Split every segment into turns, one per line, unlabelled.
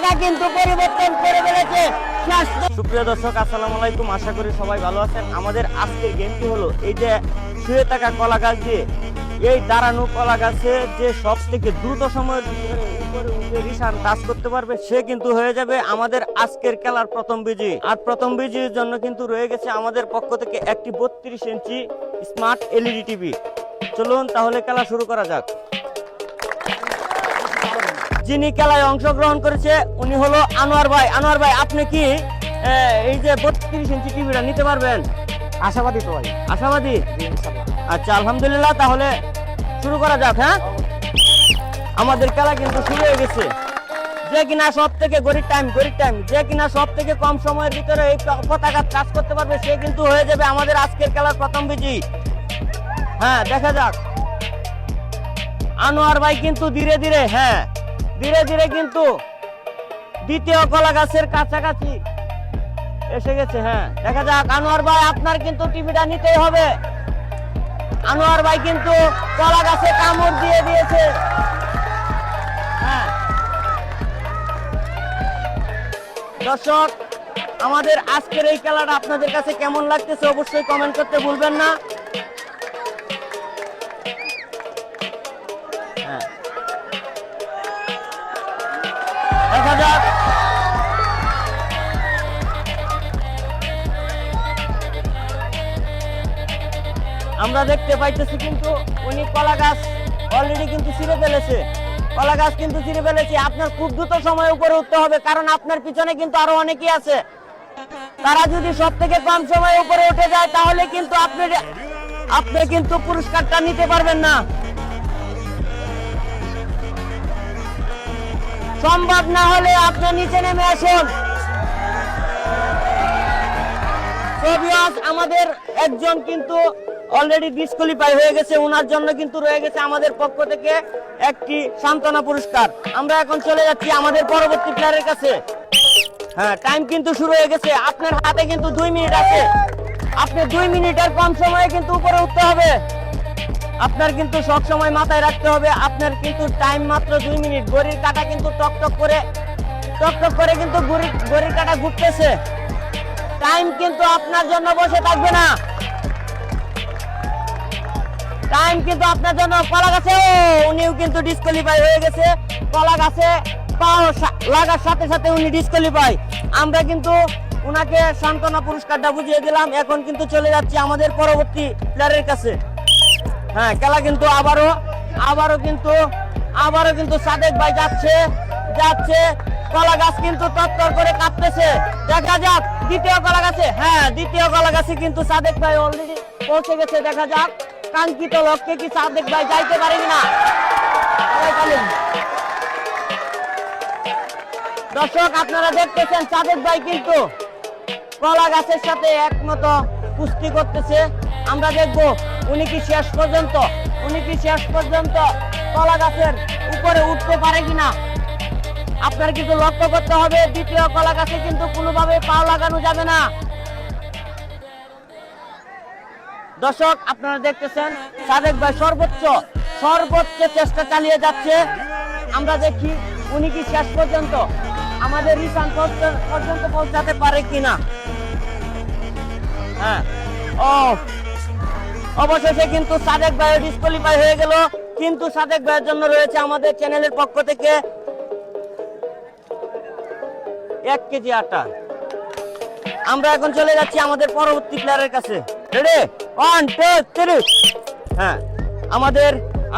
জায়গা কিন্তু পরিবর্তন করে ফেলেছে।
সুপ্রিয় দর্শক, আসসালামু আলাইকুম। আশা করি সবাই ভালো আছেন। আমাদের আজকের গেমটি হলো এই যে শুয়ে থাকা কলা গাছ দিয়ে এই দাঁড়ানো কলা গাছে যে সব থেকে দ্রুত সময়ের ভিতরে উপরে উঠে রিশান টাচ করতে পারবে সে কিন্তু হয়ে যাবে আমাদের আজকের খেলার প্রথম বিজয়ী। আর প্রথম বিজয়ীর জন্য কিন্তু রয়ে গেছে আমাদের পক্ষ থেকে একটি 32 ইঞ্চি স্মার্ট এলইডি টিভি। চলুন তাহলে খেলা শুরু করা যাক। যিনি খেলায় অংশগ্রহণ করেছে উনি হলো আনোয়ার ভাই। আনোয়ার ভাই, আপনি কি এই যে 32 ইঞ্চি টিভিটা নিতে পারবেন?
আশাবাদী তো ভাই।
আশাবাদী?
ইনশাআল্লাহ।
আচ্ছা, আলহামদুলিল্লাহ। তাহলে শুরু করা যাক। হ্যাঁ, আমাদের খেলা কিন্তু শুরু হয়ে গেছে। যে কিনা সব থেকে গরিব টাইম যে কিনা সব থেকে কম সময়ের ভিতরে এই পতাকা টাচ করতে পারবে সে কিন্তু হয়ে যাবে আমাদের আজকের খেলার প্রথম বিজয়ী। হ্যাঁ, দেখা যাক। আনোয়ার ভাই কিন্তু ধীরে ধীরে কিন্তু দ্বিতীয় কলা গাছের কাছাকাছি এসে গেছে। হ্যাঁ, দেখা যাক। আনোয়ার ভাই, আপনার কিন্তু টিভিটা নিতেই হবে। আনোয়ার ভাই কিন্তু কলা গাছে কামড় দিয়ে দিয়েছে। হ্যাঁ দর্শক, আমাদের আজকের এই খেলাটা আপনাদের কাছে কেমন লাগতেছে অবশ্যই কমেন্ট করতে ভুলবেন না। হ্যাঁ, দেখা যাক। আমরা দেখতে পাইতেছি কিন্তু উনি কলা গাছ অলরেডি কিন্তু ছিঁড়ে ফেলেছে। কলা গাছ কিন্তু ছিঁড়ে ফেলেছে। আপনার খুব দ্রুত সময় উপরে উঠতে হবে, কারণ আপনার পিছনে কিন্তু আরো অনেকেই আছে। তারা যদি সব থেকে কম সময় উপরে উঠে যায় তাহলে কিন্তু আপনি কিন্তু পুরস্কারটা নিতে পারবেন না। সম্ভব না হলে আপনি নিচে নেমে আসুন। আমাদের একজন কিন্তু অলরেডি ডিসকোয়ালিফাই হয়ে গেছে। ওনার জন্য কিন্তু রয়ে গেছে আমাদের পক্ষ থেকে একটি সান্ত্বনা পুরস্কার। আমরা এখন চলে যাচ্ছি আমাদের পরবর্তী প্লেয়ারের কাছে। হ্যাঁ, টাইম কিন্তু শুরু হয়ে গেছে। আপনার হাতে কিন্তু 2 মিনিট আছে। আপনি 2 মিনিটের কম সময়ে কিন্তু উপরে উঠতে হবে। আপনার কিন্তু সব সময় মাথায় রাখতে হবে আপনার কিন্তু টাইম মাত্র 2 মিনিট। ঘড়ির কাঁটা কিন্তু টকটক করে কিন্তু ঘড়ির কাঁটা ঘুরতেছে। টাইম কিন্তু আপনার জন্য বসে থাকবে না। টাইম কিন্তু আপনার জন্য। কলা গাছে উনিও কিন্তু ডিসকোয়ালিফাই হয়ে গেছে। কলা গাছে পা লাগার সাথে সাথে উনি ডিসকোয়ালিফাই। আমরা কিন্তু উনাকে সান্ত্বনা পুরস্কারটা বুঝিয়ে দিলাম। এখন কিন্তু চলে যাচ্ছি আমাদের পরবর্তী প্লেয়ারের কাছে। হ্যাঁ, খেলা কিন্তু আবারও কিন্তু সাদেক ভাই যাচ্ছে। কলা গাছ কিন্তু তত্তর করে কাঁপতেছে। দেখা যাক দ্বিতীয় কলা গাছে। হ্যাঁ, দ্বিতীয় কলা গাছে কিন্তু সাদেক ভাই অলরেডি পৌঁছে গেছে। দেখা যাক কাঙ্ক্ষিত লক্ষ্যে কি সাদেক ভাই যাইতে পারে কিনা। দর্শক, আপনারা দেখতেছেন সাদেক ভাই কিন্তু কলা গাছের সাথে একমত কুস্তি করতেছে। আমরা দেখবো উনি কি শেষ পর্যন্ত কলা গাছের উপরে উঠতে পারে কিনা। আপনার কিন্তু লক্ষ্য করতে হবে দ্বিতীয় কলা গাছে কিন্তু কোনোভাবে পা লাগানো যাবে না। দর্শক, আপনারা দেখতেছেন সাদেক ভাই সর্বোচ্চ চেষ্টা চালিয়ে যাচ্ছে। আমরা দেখি উনি কি শেষ পর্যন্ত আমাদের রিশান পর্যন্ত পৌঁছাতে পারে কিনা। হ্যাঁ, অবশেষে কিন্তু সাদেক ভাই ডিসকোয়ালিফাই হয়ে গেল। কিন্তু সাদেক ভাইয়ের জন্য রয়েছে আমাদের চ্যানেলের পক্ষ থেকে 1 কেজি আটা। আমরা এখন চলে যাচ্ছি আমাদের পরবর্তী প্লেয়ারের কাছে। রেডি? 1 2 3। হ্যাঁ,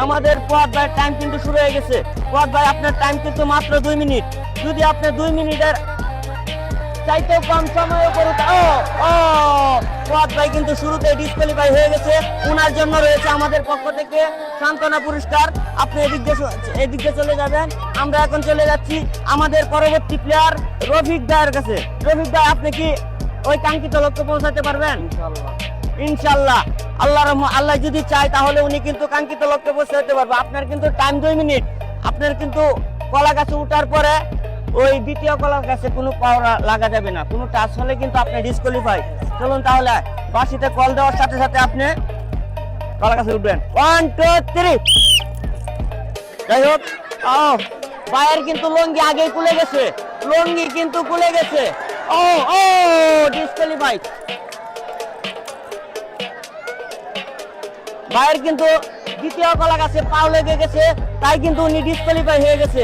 আমাদের ফুয়াদ ভাইয়ের টাইম কিন্তু শুরু হয়ে গেছে। ফুয়াদ ভাই, আপনার টাইম কিন্তু মাত্র 2 মিনিট। যদি আপনি 2 মিনিটের চাইতেও কম সময় উপরে ফুয়াদ ভাই কিন্তু শুরুতে ডিসকোয়ালিফাই হয়ে গেছে। ওনার জন্য রয়েছে আমাদের পক্ষ থেকে সান্ত্বনা পুরস্কার। আপনি এদিক দিয়ে চলে যাবেন। আমরা এখন চলে যাচ্ছি আমাদের পরবর্তী প্লেয়ার রফিক ভাইয়ের কাছে। রফিক ভাই, আপনি কি ওই কাঙ্ক্ষিত লক্ষ্যে পৌঁছাতে পারবেন? ইনশাআল্লাহ। আল্লাহ যদি চায় তাহলে উনি কিন্তু কাঙ্ক্ষিত লক্ষ্যে পৌঁছাতে পারবে। আপনার কিন্তু টাইম 2 মিনিট। আপনার কিন্তু কলা গাছে উঠার পরে ওই দ্বিতীয় কলা গাছে কোনো পাওয়ার লাগা যাবে না। কোনো টাচ হলে কিন্তু আপনি ডিসকোয়ালিফাই। চলুন তাহলে বাসিতে কল দেওয়ার সাথে সাথে আপনি কলা গাছে উঠবেন। 1 2 3। যাই হোক, ভাইয়ের কিন্তু লঙ্গি আগেই খুলে গেছে, লঙ্গি কিন্তু খুলে গেছে। ও ও ডিসকোয়ালিফাই। ভাইয়ের কিন্তু দ্বিতীয় কলা গাছে পাও লেগে গেছে, তাই কিন্তু উনি ডিসকোয়ালিফাই হয়ে গেছে।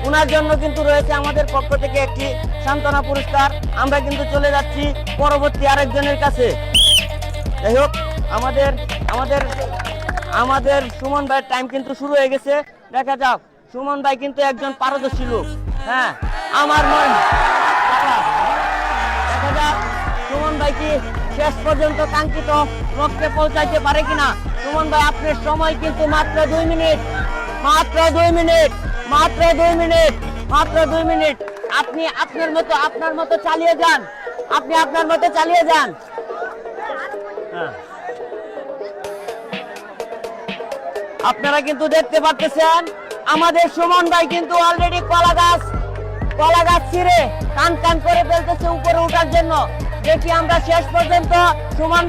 উনার জন্য কিন্তু রয়েছে আমাদের পক্ষ থেকে একটি সান্ত্বনা পুরস্কার। আমরা কিন্তু চলে যাচ্ছি পরবর্তী আরেকজনের কাছে। যাই হোক, আমাদের আমাদের আমাদের সুমন ভাইয়ের টাইম কিন্তু শুরু হয়ে গেছে। দেখা যাক, সুমন ভাই কিন্তু একজন পারদর্শী লোক। হ্যাঁ, আমার মন দেখা যাক সুমন ভাই কি শেষ পর্যন্ত কাঙ্ক্ষিত লক্ষ্যে পৌঁছাইতে পারে কিনা। সুমন ভাই, আপনার সময় কিন্তু মাত্র 2 মিনিট, মাত্র 2 মিনিট, মাত্র 2 মিনিট, মাত্র 2 মিনিট। আপনি আপনার মতো চালিয়ে যান, আপনি আপনার মতো চালিয়ে যান। হ্যাঁ, আপনারা কিন্তু দেখতে পাচ্ছেন আমাদের সুমন ভাই কিন্তু অলরেডি কলা গাছ ছিঁড়ে কান কান করে ফেলতেছে উপরে ওঠার জন্য। দেখি আমরা শেষ পর্যন্ত সুমন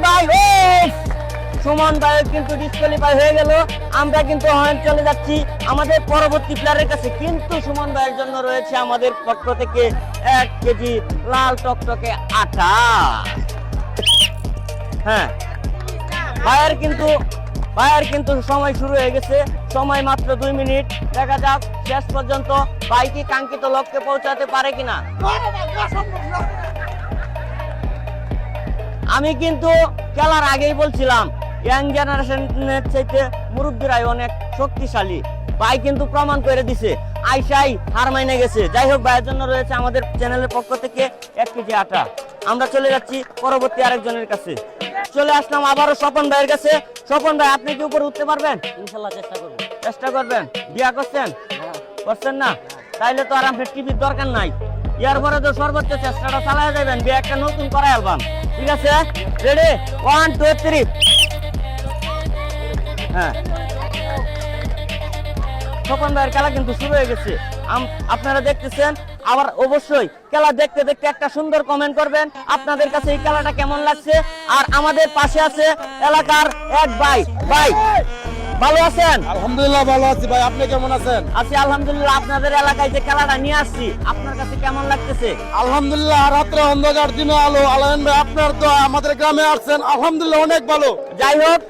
ভাই কিন্তু ডিসকোয়ালিফাই হয়ে গেল। আমরা কিন্তু চলে যাচ্ছি আমাদের পরবর্তী প্লেয়ারের কাছে। কিন্তু সুমন ভাইয়ের জন্য রয়েছে আমাদের পক্ষ থেকে 1 কেজি লাল টকটকে আটা। হ্যাঁ, ভাইয়ের কিন্তু সময় শুরু হয়ে গেছে, সময় মাত্র 2 মিনিট। দেখা যাক শেষ পর্যন্ত ভাই কি কাঙ্ক্ষিত লক্ষ্যে পৌঁছাতে পারে কিনা। আমি কিন্তু খেলার আগেই বলছিলাম ইয়াং জেনারেশনের চাইতে মুরব্বীরাই অনেক শক্তিশালী। ভাই কিন্তু প্রমাণ করে দিছে, আইসাই হার মাইনে গেছে। যাই হোক, ভাইয়ের জন্য রয়েছে আমাদের চ্যানেলের পক্ষ থেকে 1 কেজি আটা। আমরা চলে যাচ্ছি পরবর্তী আরেকজনের কাছে। চলে আসলাম আবারও স্বপন ভাইয়ের কাছে। স্বপন ভাই, আপনি কি উপরে উঠতে পারবেন?
ইনশাআল্লাহ
চেষ্টা করবেন। বিয়া করছেন? করছেন না? তাইলে তো আর আপনার টিভির দরকার নাই। এরপরে তো সর্বোচ্চ চেষ্টাটা চালায় যাবেন, বিয়ে একটা নতুন করা অ্যালবাম। ঠিক আছে, রেডি? 1 2 3। হ্যাঁ, স্বপন ভাইয়ের খেলা কিন্তু শুরু হয়ে গেছে। আপনারা দেখতেছেন। আবার অবশ্যই খেলা দেখতে দেখতে একটা সুন্দর কমেন্ট করবেন আপনাদের কাছে এই খেলাটা কেমন লাগছে। আর আমাদের পাশে আছে এলাকার এক ভাই। ভালো আছেন?
আলহামদুলিল্লাহ ভালো আছি ভাই, আপনি কেমন আছেন?
আছি আলহামদুলিল্লাহ। আপনাদের এলাকায় যে খেলাটা নিয়ে আসছি, আপনার কাছে কেমন লাগতেছে?
আলহামদুলিল্লাহ, রাত্রে অন্ধকার দিনে আলো। আলামিন ভাই, আপনার তো আমাদের গ্রামে আসছেন, আলহামদুলিল্লাহ অনেক ভালো।
যাই হোক,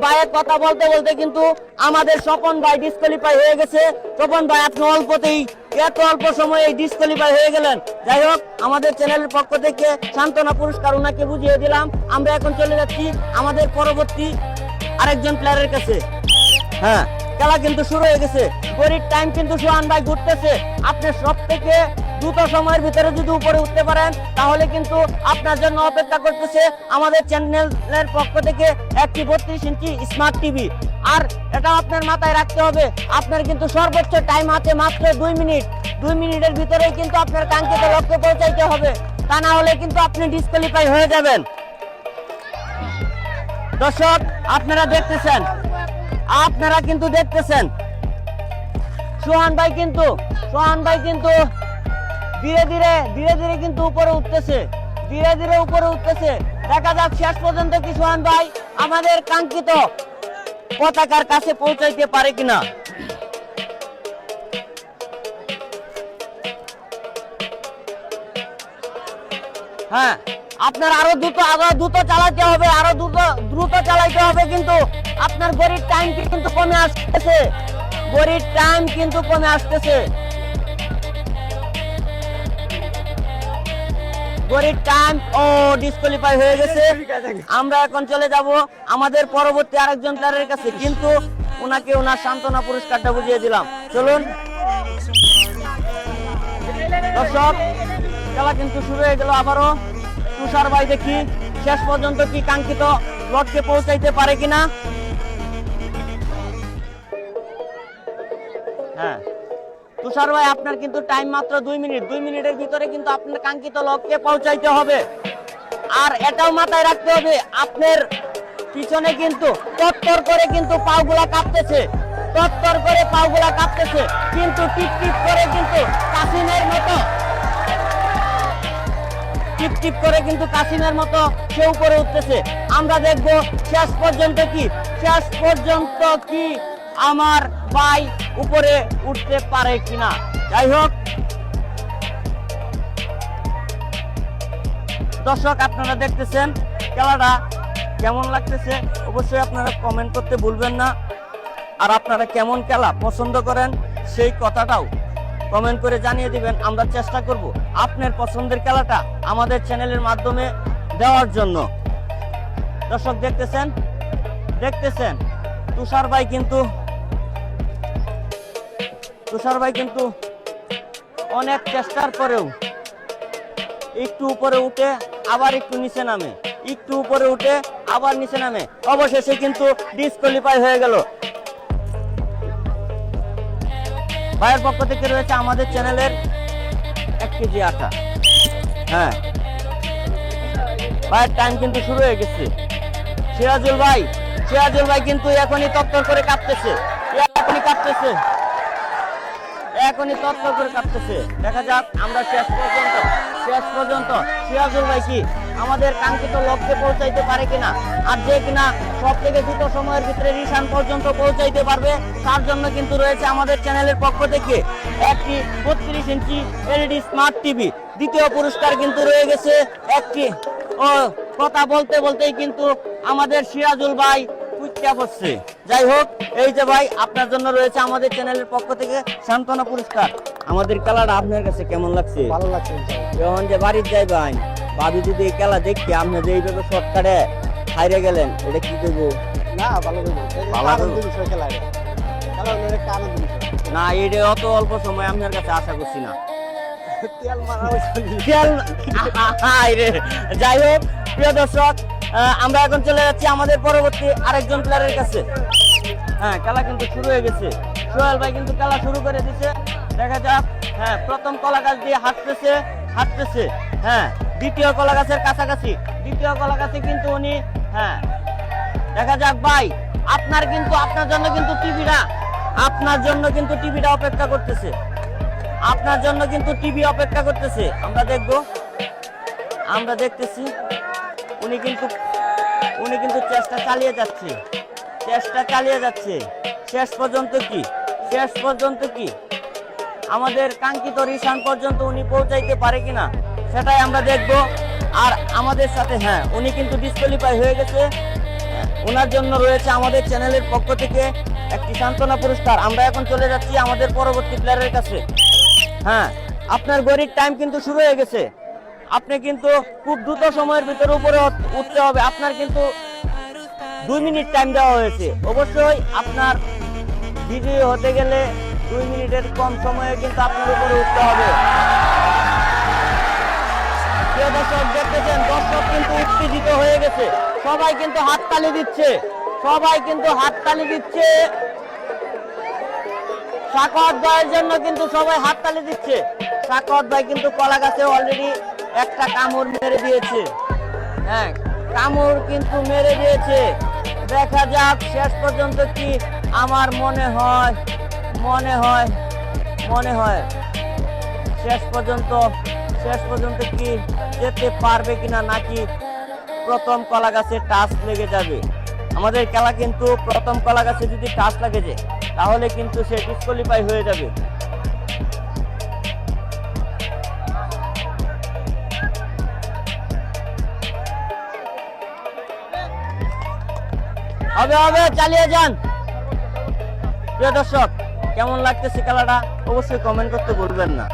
ভাইয়ের কথা বলতে বলতে কিন্তু আমাদের স্বপন ভাই ডিসকোয়ালিফাই হয়ে গেছে। স্বপন ভাই, আপনি এত অল্প সময়ে ডিসকোয়ালিফাই হয়ে গেলেন। যাই হোক, আমাদের চ্যানেলের পক্ষ থেকে সান্ত্বনা পুরস্কার ওনাকে বুঝিয়ে দিলাম। আমরা এখন চলে যাচ্ছি আমাদের পরবর্তী আরেকজন প্লেয়ারের কাছে। হ্যাঁ, খেলা কিন্তু শুরু হয়ে গেছে। গরিব টাইম কিন্তু সোহান ভাই ঘুরতেছে। আপনি সব থেকে দ্রুত সময়ের ভিতরে যদি উপরে উঠতে পারেন, তাহলে কিন্তু আপনার জন্য অপেক্ষা করতেছে আমাদের চ্যানেলের পক্ষ থেকে একটি 32 ইঞ্চি স্মার্ট টিভি। আর এটা আপনার মাথায় রাখতে হবে, আপনার কিন্তু সর্বোচ্চ টাইম আছে মাত্র 2 মিনিট। 2 মিনিটের ভিতরেই কিন্তু আপনার কাঙ্ক্ষিত লক্ষ্যে পৌঁছাইতে হবে, তা না হলে কিন্তু আপনি ডিসকোয়ালিফাই হয়ে যাবেন। দর্শক, আপনারা কিন্তু দেখতেছেন সোহান ভাই কিন্তু ধীরে ধীরে কিন্তু উপরে উঠতেছে, দেখা যাক শেষ পর্যন্ত কি সোহান ভাই আমাদের কাঙ্ক্ষিত পতাকার কাছে পৌঁছাইতে পারে কিনা। হ্যাঁ, আপনার আরো দ্রুত চালাতে হবে, দ্রুত চালাইতে হবে। কিন্তু আপনার গড়ির টাইম কিন্তু কমে আসতেছে, গড়ির টাইম ডিসকোয়ালিফাই হয়ে গেছে। আমরা এখন চলে যাব আমাদের পরবর্তী আরেকজন প্লেয়ারের কাছে। কিন্তু ওনাকে ওনার সান্ত্বনা পুরস্কারটা বুঝিয়ে দিলাম। চলুন দর্শক, খেলা কিন্তু শুরু হয়ে গেল আবারও। তুষার ভাই, দেখি শেষ পর্যন্ত কি কাঙ্ক্ষিত লক্ষ্যে পৌঁছাইতে পারে কিনা। হ্যাঁ, তুষার ভাই, আপনার কিন্তু টাইম মাত্র 2 মিনিট। 2 মিনিটের ভিতরে কিন্তু আপনার কাঙ্ক্ষিত লক্ষ্যে পৌঁছাইতে হবে। আর এটাও মাথায় রাখতে হবে, আপনার পিছনে কিন্তু তত্তর করে কিন্তু পাগুলা কাঁপতেছে, কিন্তু টিপ টিপ করে কিন্তু কাসিমের মতো সে উপরে উঠতেছে। আমরা দেখবো শেষ পর্যন্ত কি আমার ভাই উপরে উঠতে পারে কিনা। যাই হোক দর্শক, আপনারা দেখতেছেন খেলাটা কেমন লাগতেছে অবশ্যই আপনারা কমেন্ট করতে ভুলবেন না। আর আপনারা কেমন খেলা পছন্দ করেন সেই কথাটাও কমেন্ট করে জানিয়ে দিবেন। আমরা চেষ্টা করব আপনার পছন্দের খেলাটা আমাদের চ্যানেলের মাধ্যমে দেওয়ার জন্য। দর্শক দেখতেছেন তুষার ভাই কিন্তু অনেক চেষ্টার পরেও একটু উপরে উঠে আবার একটু নিচে নামে, একটু উপরে উঠে আবার নিচে নামে, অবশেষে কিন্তু ডিসকোয়ালিফাই হয়ে গেল। ভাইয়ের পক্ষ থেকে রয়েছে আমাদের চ্যানেলের 1 কেজি আটা। হ্যাঁ, ভাইয়ের টাইম কিন্তু শুরু হয়ে গেছে। সিরাজুল ভাই কিন্তু এখনই তত্তর করে কাঁপতেছে, এখনই তত্তর করে কাঁপতেছে। দেখা যাক আমরা শেষ পর্যন্ত সিরাজুল ভাই কি আমাদের কাঙ্ক্ষিত লক্ষ্যে পৌঁছাইতে পারে কিনা, আর যে কিনা সব থেকে দ্রুত সময়ের ভিতরে রিশান পর্যন্ত পৌঁছাইতে পারবে তার জন্য কিন্তু রয়েছে আমাদের চ্যানেলের পক্ষ থেকে একটি 32 ইঞ্চি এলইডি স্মার্ট টিভি। দ্বিতীয় পুরস্কার কিন্তু রয়ে গেছে একটি। কথা বলতেই কিন্তু আমাদের সিরাজুল ভাই কুইটা পড়ছে। যাই হোক, এই যে ভাই আপনার জন্য রয়েছে আমাদের চ্যানেলের পক্ষ থেকে সান্ত্বনা পুরস্কার। আমাদের খেলাটা আপনার কাছে কেমন লাগছে?
ভালো লাগছে।
যখন যে বাড়ির যাই ভাই ভাবি যদি এই খেলা দেখি আপনি যে এইভাবে শর্টকাটে হাইরে গেলেন, এটা কি করবো?
না, ভালো
না, এটা অত অল্প সময় আপনার কাছে আশা করছি না। যাই হোক প্রিয় দর্শক, আমরা এখন চলে যাচ্ছি আমাদের পরবর্তী আরেকজন প্লেয়ারের কাছে। হ্যাঁ, খেলা কিন্তু শুরু হয়ে গেছে। সোহেল ভাই কিন্তু খেলা শুরু করে দিছে। দেখা যাক। হ্যাঁ, প্রথম কলা গাছ দিয়ে হাঁটতেছে। হ্যাঁ, দ্বিতীয় কলা গাছের কাছাকাছি কিন্তু উনি। হ্যাঁ, দেখা যাক ভাই, আপনার জন্য কিন্তু টিভিটা অপেক্ষা করতেছে। আমরা দেখতেছি উনি কিন্তু চেষ্টা চালিয়ে যাচ্ছে। শেষ পর্যন্ত কি আমাদের কাঙ্ক্ষিত রিশান পর্যন্ত উনি পৌঁছাইতে পারে কিনা সেটাই আমরা দেখব। আর আমাদের সাথে উনি কিন্তু ডিসকোয়ালিফাই হয়ে গেছে। ওনার জন্য রয়েছে আমাদের চ্যানেলের পক্ষ থেকে একটি সান্ত্বনা পুরস্কার। আমরা এখন চলে যাচ্ছি আমাদের পরবর্তী প্লেয়ারের কাছে। হ্যাঁ, আপনার ঘড়ির টাইম কিন্তু শুরু হয়ে গেছে। আপনি কিন্তু খুব দ্রুত সময়ের ভিতরে উপরে উঠতে হবে। আপনার কিন্তু 2 মিনিট টাইম দেওয়া হয়েছে। অবশ্যই আপনার বিজয়ী হতে গেলে 2 মিনিটের কম সময়ে কিন্তু আপনার উপরে উঠতে হবে। দর্শক দেখতেছেন, দর্শক কিন্তু উত্তেজিত হয়ে গেছে। সবাই কিন্তু হাততালি দিচ্ছে। সাখাওয়াত ভাইয়ের জন্য কিন্তু সবাই হাততালি দিচ্ছে। সাখাওয়াত ভাই কিন্তু কলা গাছে অলরেডি একটা কামড় মেরে দিয়েছে। হ্যাঁ, কামড় কিন্তু মেরে দিয়েছে। দেখা যাক শেষ পর্যন্ত কি। আমার মনে হয় শেষ পর্যন্ত কি যেতে পারবে কিনা, নাকি প্রথম কলা গাছে টাচ লেগে যাবে। আমাদের খেলা কিন্তু প্রথম কলা গাছে যদি টাচ লাগে যায় তাহলে কিন্তু সে ডিসকোয়ালিফাই হয়ে যাবে। হবে, চালিয়ে যান। প্রিয় দর্শক, কেমন লাগতেছে খেলাটা অবশ্যই কমেন্ট করতে ভুলবেন না।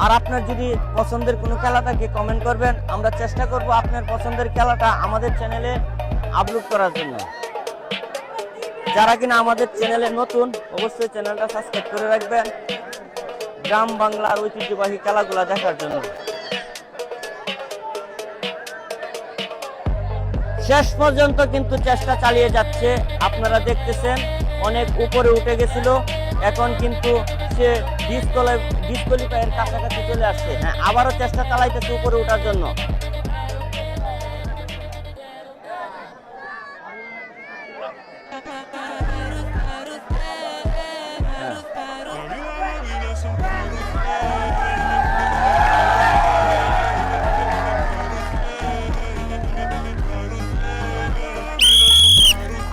আর আপনার যদি পছন্দের কোনো খেলা থাকে কমেন্ট করবেন। আমরা চেষ্টা করব আপনার পছন্দের খেলাটা আমাদের চ্যানেলে আপলোড করার জন্য। যারা কিনা আমাদের চ্যানেলে নতুন অবশ্যই চ্যানেলটা সাবস্ক্রাইব করে রাখবেন গ্রাম বাংলার ঐতিহ্যবাহী খেলাগুলো দেখার জন্য। শেষ পর্যন্ত কিন্তু চেষ্টা চালিয়ে যাচ্ছে। আপনারা দেখতেছেন অনেক উপরে উঠে গেছিল, এখন কিন্তু সে ডিসকোয়ালিফাইয়ের কাছাকাছি চলে আসছে। হ্যাঁ, আবারও চেষ্টা চালাইতেছে উপরে ওঠার জন্য।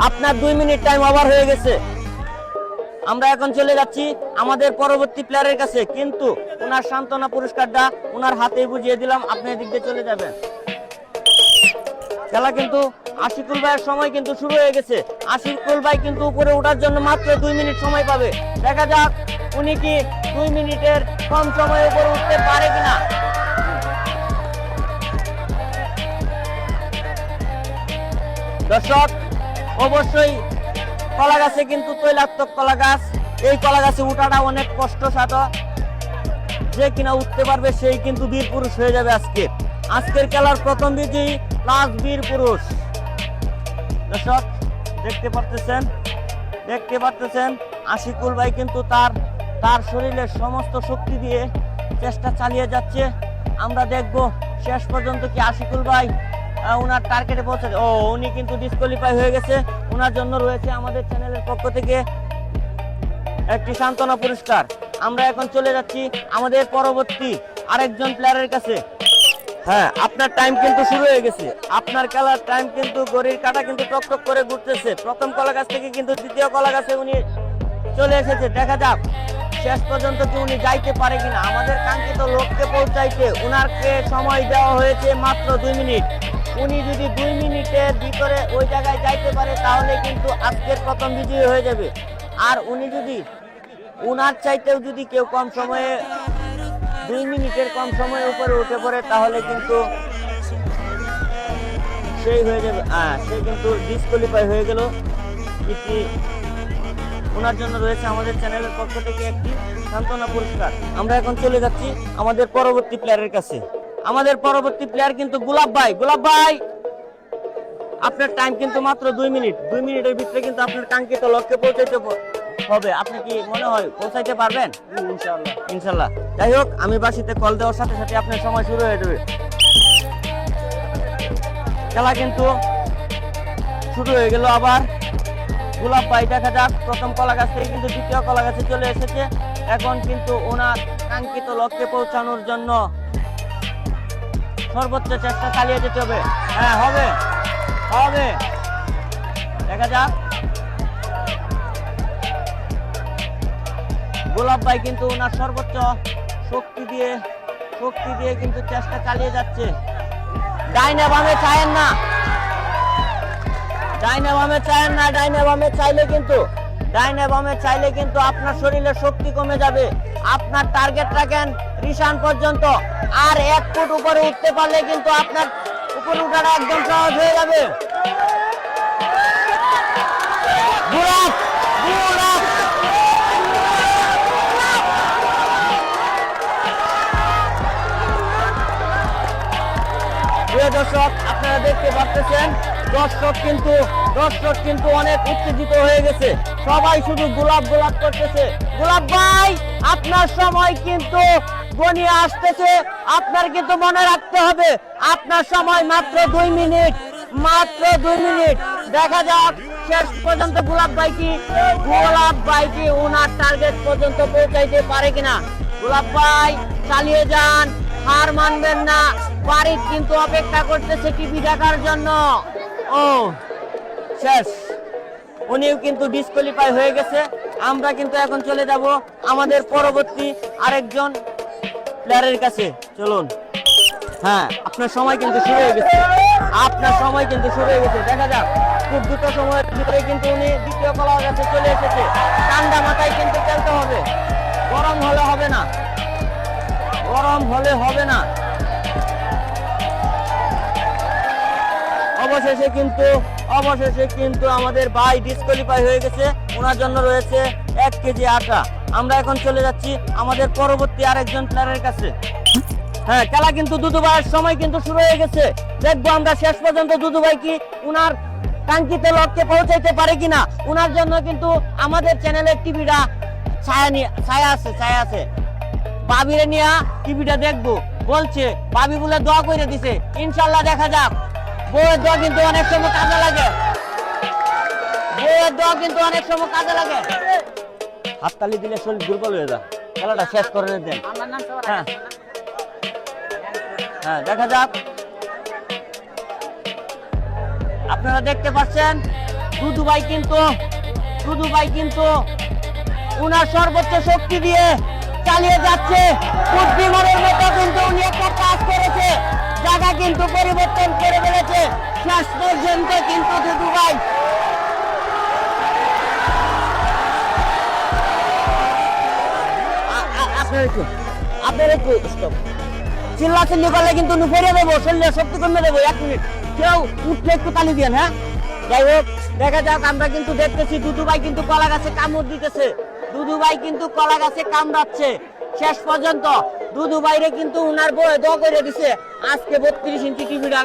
আপনার 2 মিনিট টাইম ওভার হয়ে গেছে। আমরা এখন চলে যাচ্ছি আমাদের পরবর্তী প্লেয়ারের কাছে, কিন্তু ওনার সান্ত্বনা পুরস্কারটা ওনার হাতেই বুঝিয়ে দিলাম, আপনি এদিক দিয়ে চলে যাবেন। খেলা কিন্তু আশিকুল ভাইয়ের সময় কিন্তু শুরু হয়ে গেছে। আশিকুল ভাই কিন্তু উপরে ওঠার জন্য মাত্র 2 মিনিট সময় পাবে। দেখা যাক উনি কি 2 মিনিটের কম সময়ে উপরে উঠতে পারে কিনা। দর্শক, অবশ্যই কলা গাছে কিন্তু তৈলাক্তক কলা গাছ, এই কলা গাছে উঠাটা অনেক কষ্টসাধ্য। যে কিনা উঠতে পারবে সেই কিন্তু বীর পুরুষ হয়ে যাবে। আজকের খেলার প্রথম বিজয়ী প্লাস বীর পুরুষ। দর্শক দেখতে পারতেছেন আশিকুল ভাই কিন্তু তার শরীরের সমস্ত শক্তি দিয়ে চেষ্টা চালিয়ে যাচ্ছে। আমরা দেখব শেষ পর্যন্ত কি আশিকুল ভাই ওনার টার্গেটে পৌঁছে। উনি কিন্তু ডিসকোয়ালিফাই হয়ে গেছে। ওনার জন্য রয়েছে আমাদের চ্যানেলের পক্ষ থেকে একটি সান্ত্বনা পুরস্কার। আমরা এখন চলে যাচ্ছি আমাদের পরবর্তী আরেকজন প্লেয়ারের কাছে। হ্যাঁ, আপনার টাইম কিন্তু শুরু হয়ে গেছে। আপনার খেলার টাইম কিন্তু ঘড়ির কাঁটা কিন্তু টকটক করে ঘুরতেছে। প্রথম কলা গাছ থেকে কিন্তু দ্বিতীয় কলা গাছে উনি চলে এসেছে। দেখা যাক শেষ পর্যন্ত কি উনি যাইতে পারে কিনা। আমাদের কাঙ্ক্ষিত লক্ষ্যে পৌঁছাইতে উনারকে সময় দেওয়া হয়েছে মাত্র 2 মিনিট। উনি যদি 2 মিনিটের ভিতরে ওই জায়গায় যাইতে পারে তাহলে কিন্তু আজকের প্রথম বিজয়ী হয়ে যাবে। আর উনি যদি উনার চাইতেও যদি কেউ কম সময়ে 2 মিনিটের কম সময়ের উপরে উঠে পড়ে তাহলে কিন্তু সেই হয়ে যাবে। সে কিন্তু ডিসকোয়ালিফাই হয়ে গেল। এটি ওনার জন্য রয়েছে আমাদের চ্যানেলের পক্ষ থেকে একটি সান্ত্বনা পুরস্কার। আমরা এখন চলে যাচ্ছি আমাদের পরবর্তী প্লেয়ারের কাছে। আমাদের পরবর্তী প্লেয়ার কিন্তু গোলাপ ভাই। আপনার টাইম কিন্তু মাত্র 2 মিনিট। 2 মিনিটের ভিতরে কিন্তু আপনার কাঙ্ক্ষিত লক্ষ্যে পৌঁছাইতে হবে। আপনি কি মনে হয় পৌঁছাইতে পারবেন? ইনশাল্লাহ। যাই হোক, আমি বাসিতে কল দেওয়ার সাথে সাথে আপনার সময় শুরু হয়ে যাবে। খেলা কিন্তু শুরু হয়ে গেল আবার। গোলাপ ভাই দেখা যাক প্রথম কলা গাছ থেকে কিন্তু দ্বিতীয় কলা গাছে চলে এসেছে। এখন কিন্তু ওনার কাঙ্ক্ষিত লক্ষ্যে পৌঁছানোর জন্য সর্বোচ্চ চেষ্টা চালিয়ে যেতে হবে। হ্যাঁ, হবে। দেখা যাক। গোলাপ ভাই কিন্তু ওনার সর্বোচ্চ শক্তি দিয়ে কিন্তু চেষ্টা চালিয়ে যাচ্ছে। ডাইনে বামে চাইেন না। ডাইনে বামে চাইলে কিন্তু আপনার শরীরের শক্তি কমে যাবে। আপনার টার্গেট রাখেন রিশান পর্যন্ত। আর 1 ফুট উপরে উঠতে পারলে কিন্তু আপনার উপরে উঠাটা একদম সহজ হয়ে যাবে। প্রিয় দর্শক, আপনারা দেখতে পাচ্ছেন দর্শক কিন্তু অনেক উত্তেজিত হয়ে গেছে। সবাই শুধু গোলাপ করতেছে। গোলাপ ভাই, আপনার সময় কিন্তু গনিয়ে আসতেছে। আপনার কিন্তু মনে রাখতে হবে আপনার সময় মাত্র 2 মিনিট। দেখা যাক শেষ পর্যন্ত গোলাপ ভাই কি ওনার টার্গেট পর্যন্ত পৌঁছাইতে পারে কিনা। গোলাপ ভাই চালিয়ে যান, হার মানবেন না। বাড়ির কিন্তু অপেক্ষা করতেছে টিভি দেখার জন্য। শেষ, উনিও কিন্তু ডিসকোয়ালিফাই হয়ে গেছে। আমরা কিন্তু এখন চলে যাব আমাদের পরবর্তী আরেকজন প্লেয়ারের কাছে। চলুন। হ্যাঁ, আপনার সময় কিন্তু শুরু হয়ে গেছে। দেখা যাক খুব দ্রুত সময়ের ভিতরে কিন্তু উনি দ্বিতীয় কলা গাছে চলে এসেছে। ঠান্ডা মাথায় কিন্তু খেলতে হবে। গরম হলে হবে না। অবশেষে কিন্তু আমাদের ভাই ডিসকোয়ালিফাই হয়ে গেছে। ওনার জন্য রয়েছে 1 কেজি আটা। আমরা এখন চলে যাচ্ছি আমাদের পরবর্তী আরেকজন প্লেয়ারের কাছে। হ্যাঁ, খেলা কিন্তু দুদু ভাইয়ের সময় কিন্তু শুরু হয়ে গেছে। দেখবো আমরা শেষ পর্যন্ত দুদু ভাই কি উনার কাঙ্ক্ষিত লক্ষ্যে পৌঁছাইতে পারে কিনা। উনার জন্য কিন্তু আমাদের চ্যানেলের টিভিটা ছায়া আছে। বাবিরে নিয়ে টিভিটা দেখবো বলছে। বাবি বলে দোয়া করে দিছে। ইনশাল্লাহ দেখা যাক। বউয়ের দোয়া কিন্তু অনেক সময় কাজে লাগে। হাততালি দিলে শরীর দুর্বল হয়ে যায়। খেলাটা শেষ করে দেন। হ্যাঁ, দেখা যাক। আপনারা দেখতে পাচ্ছেন দুদু ভাই কিন্তু উনার সর্বোচ্চ শক্তি দিয়ে চালিয়ে যাচ্ছে। বুদ্ধিমানের মতো কিন্তু উনি একটা কাজ করেছে, জায়গা কিন্তু পরিবর্তন করে ফেলেছে। শেষ পর্যন্ত কিন্তু দুদু ভাই আপনার একটু স্টপ, চিল্লাচিল্লি করলে কিন্তু ফেরে দেবো, শরীরে শক্তি কমে দেবো। 1 মিনিট, কেউ উঠলে একটু তালি দিয়েন। হ্যাঁ, যাই হোক, দেখা যাক। আমরা কিন্তু দেখতেছি দুদু ভাই কিন্তু কলা গাছে কামড় দিতেছে, দুদু ভাই কিন্তু কলা গাছে কামড়াচ্ছে। শেষ পর্যন্ত দুদু ভাইরে কিন্তু উনার বয়ে দ করে দিছে আজকে 32 ইঞ্চি টিভিটা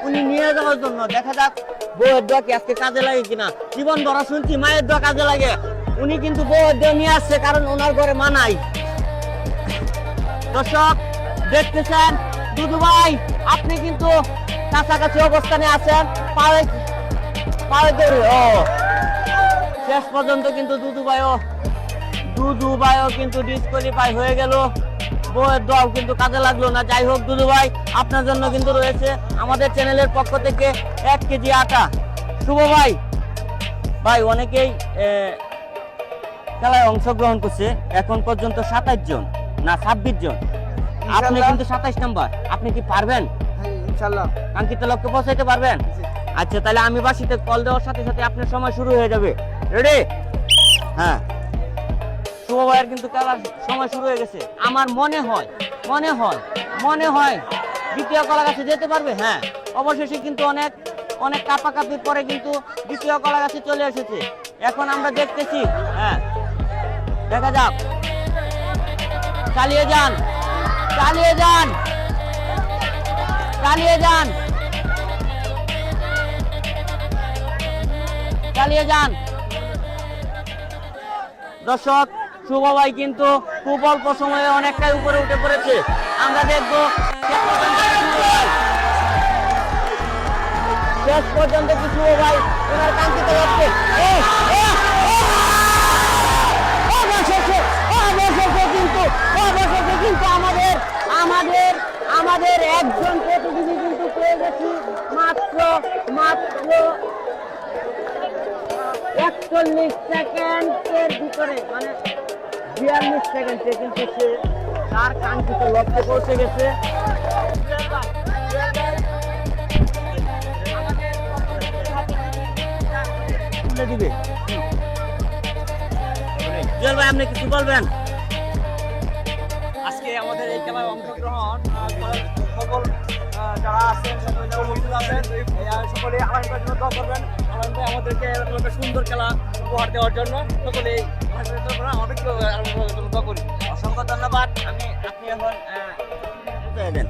উনি নিয়ে যাওয়ার জন্য। দেখা যাক বউয়ের দোয়া কি আজকে কাজে লাগে কিনা। জীবন ভরা শুনছি মায়ের দোয়া কাজে লাগে, উনি কিন্তু বউয়ের দোয়া নিয়ে আসছে, কারণ ওনার ঘরে মা নাই। দর্শক দেখতেছেন দুদু ভাই আপনি কিন্তু কাছাকাছি অবস্থানে আছেন। পায়ে পায়ে ধরে শেষ পর্যন্ত কিন্তু দুদু ভাইও কিন্তু ডিসকোয়ালিফাই হয়ে গেল। বউয়ের দোয়াও কিন্তু কাজে লাগলো না। যাই হোক দুদু ভাই, আপনার জন্য কিন্তু রয়েছে আমাদের চ্যানেলের পক্ষ থেকে 1 কেজি আটা। শুভ ভাই, ভাই অনেকেই খেলায় অংশগ্রহণ করছে, এখন পর্যন্ত 27 জন না 26 জন, আপনি কিন্তু 27 নাম্বার। আপনি কি পারবেন
ইনশাআল্লাহ
কাঙ্ক্ষিত লক্ষ্যে পৌঁছাইতে পারবেন? আচ্ছা, তাহলে আমি বাসিতে কল দেওয়ার সাথে সাথে আপনার সময় শুরু হয়ে যাবে। রেডি? হ্যাঁ, শুভ ভাইয়ের কিন্তু খেলার সময় শুরু হয়ে গেছে। আমার মনে হয় দ্বিতীয় কলা গাছে যেতে পারবে। হ্যাঁ, অবশেষে কিন্তু অনেক কাপাকাপির পরে কিন্তু দ্বিতীয় কলা গাছে চলে এসেছে। এখন আমরা দেখতেছি। হ্যাঁ, দেখা যাক। চালিয়ে যান। দর্শক, শুভ ভাই কিন্তু খুব অল্প সময়ে অনেকটাই উপরে উঠে পড়েছে। আমরা দেখবো শেষ পর্যন্ত কি শুভ ভাই ওনার কাঙ্ক্ষিত লক্ষ্যে কিন্তু আমাদের একজন প্রতিনিধি কিন্তু পেয়ে গেছি মাত্র 41 সেকেন্ডের ভিতরে, মানে 42 সেকেন্ডে কিন্তু সে তার কাঙ্ক্ষিত লক্ষ্যে পৌঁছে গেছে। দিবে জুয়েল ভাই, আপনি কিছু বলবেন?
আজকে আমাদের এই খেলায় অংশগ্রহণ করার সকল যারা আছেন, সকলে যারা উপস্থিত আছেন, সকলে আলাইন ভাইয়ের জন্য দোয়া করবেন। আলাইন ভাই আমাদেরকে এরকম একটা সুন্দর খেলা উপহার দেওয়ার জন্য সকলে আমাদের দোয়া করি।
অসংখ্য ধন্যবাদ। আপনি এখন দেন।